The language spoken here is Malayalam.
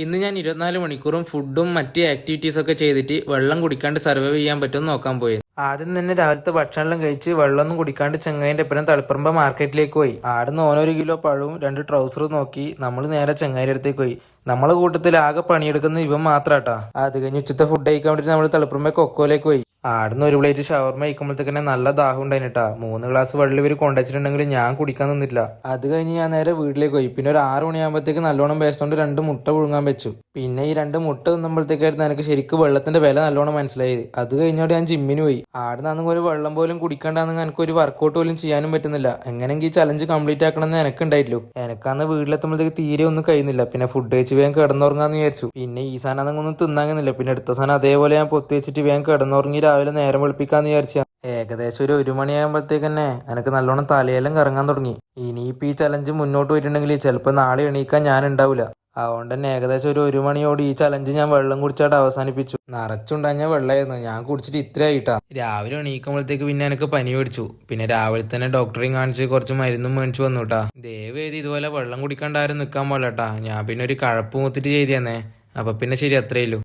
ഇന്ന് ഞാൻ 24 മണിക്കൂറും ഫുഡും മറ്റ് ആക്ടിവിറ്റീസൊക്കെ ചെയ്തിട്ട് വെള്ളം കുടിക്കാണ്ട് സർവൈവ് ചെയ്യാൻ പറ്റുമെന്ന് നോക്കാൻ പോയി. ആദ്യം തന്നെ രാവിലത്തെ ഭക്ഷണമെല്ലാം കഴിച്ച് വെള്ളമൊന്നും കുടിക്കാണ്ട് ചെങ്ങായിന്റെ ഒപ്പം തളിപ്പറമ്പ് മാർക്കറ്റിലേക്ക് പോയി. ആടുന്ന് ഓനൊരു കിലോ പഴവും 2 ട്രൗസറും നോക്കി നമ്മൾ നേരെ ചെങ്ങായിന്റെ അടുത്തേക്ക് പോയി. നമ്മളെ കൂട്ടത്തിൽ ആകെ പണിയെടുക്കുന്ന ഇവൻ മാത്രാട്ടാ. അത് കഴിഞ്ഞ് ഉച്ചത്തെ ഫുഡ് കഴിക്കാൻ വേണ്ടി നമ്മൾ തളിപ്പറമ്പ് കൊക്കോലേക്ക് പോയി. ആടുന്ന് ഒരു പ്ലേറ്റ് ഷവർമ കഴിക്കുമ്പോഴത്തേക്ക് നല്ല ദാഹം ഉണ്ടായിട്ടാ. 3 ഗ്ലാസ് വെള്ളം ഇവർ കൊണ്ടുവച്ചിട്ടുണ്ടെങ്കിൽ ഞാൻ കുടിക്കാൻ നിന്നില്ല. അത് കഴിഞ്ഞ് ഞാൻ നേരെ വീട്ടിലേക്ക് പോയി. പിന്നെ ഒരു 6 മണിയാകുമ്പോഴത്തേക്ക് നല്ലോണം പേസ്റ്റോണ്ട് 2 മുട്ട പുഴുങ്ങാൻ വെച്ചു. പിന്നെ ഈ 2 മുട്ട തിന്നുമ്പോഴത്തേക്കായിരുന്നു എനിക്ക് ശരിക്കും വെള്ളത്തിന്റെ വില നല്ലോണം മനസ്സിലായത്. അത് കഴിഞ്ഞോടെ ഞാൻ ജിമ്മിന് പോയി. ആടുന്ന് ഒരു വെള്ളം പോലും കുടിക്കാണ്ടെന്ന് എനിക്ക് ഒരു വർക്കൗട്ട് പോലും ചെയ്യാനും പറ്റുന്നില്ല. എങ്ങനെയെങ്കിൽ ഈ ചലഞ്ച് കംപ്ലീറ്റ് ആക്കണമെന്ന് എനിക്ക് ഉണ്ടായിട്ടുള്ളൂ. എനിക്കന്ന് വീട്ടിലെത്തുമ്പോഴത്തേക്ക് തീരെ ഒന്നും കഴിയുന്നില്ല. പിന്നെ ഫുഡ് കഴിച്ച് വേഗം കിടന്നുറങ്ങാന്ന് വിചാരിച്ചു. പിന്നെ ഈ സാധനം ഒന്നും തിന്നാങ്ങുന്നില്ല. പിന്നെ അടുത്ത സാധനം അതേപോലെ ഞാൻ പൊത്തി വെച്ചിട്ട് വേഗം കിടന്നുറങ്ങി രാവിലെ നേരം വെളുപ്പിക്കാന്ന് വിചാരിച്ച. ഏകദേശം ഒരു 1 മണിയാകുമ്പോഴത്തേക്ക് തന്നെ എനിക്ക് നല്ലോണം തലയെല്ലാം കറങ്ങാൻ തുടങ്ങി. ഇനിയിപ്പോൾ ഈ ചലഞ്ച് മുന്നോട്ട് പോയിട്ടുണ്ടെങ്കിൽ ചിലപ്പോൾ നാളെ എണീക്കാൻ ഞാൻ ഉണ്ടാവില്ല. അതുകൊണ്ട് തന്നെ ഏകദേശം ഒരു 1 മണിയോട് ഈ ചലഞ്ച് ഞാൻ വെള്ളം കുടിച്ചാട്ട് അവസാനിപ്പിച്ചു. നിറച്ചുണ്ടാഞ്ഞ വെള്ളമായിരുന്നു. ഞാൻ കുടിച്ചിട്ട് ഇത്രയായിട്ടാ. രാവിലെ എണീക്കുമ്പോഴത്തേക്ക് പിന്നെ എനിക്ക് പനി പിടിച്ചു. പിന്നെ രാവിലെ തന്നെ ഡോക്ടറെയും കാണിച്ച് കുറച്ച് മരുന്നും മേടിച്ചു വന്നു കേട്ടാ. ദയവേത് ഇതുപോലെ വെള്ളം കുടിക്കാണ്ട് ആരും നിൽക്കാൻ പാടില്ലട്ടാ. ഞാൻ പിന്നെ ഒരു കഴപ്പ് മൂത്തിട്ട് ചെയ്തേന്നേ. അപ്പൊ പിന്നെ ശരി, അത്രയേ ഉള്ളൂ.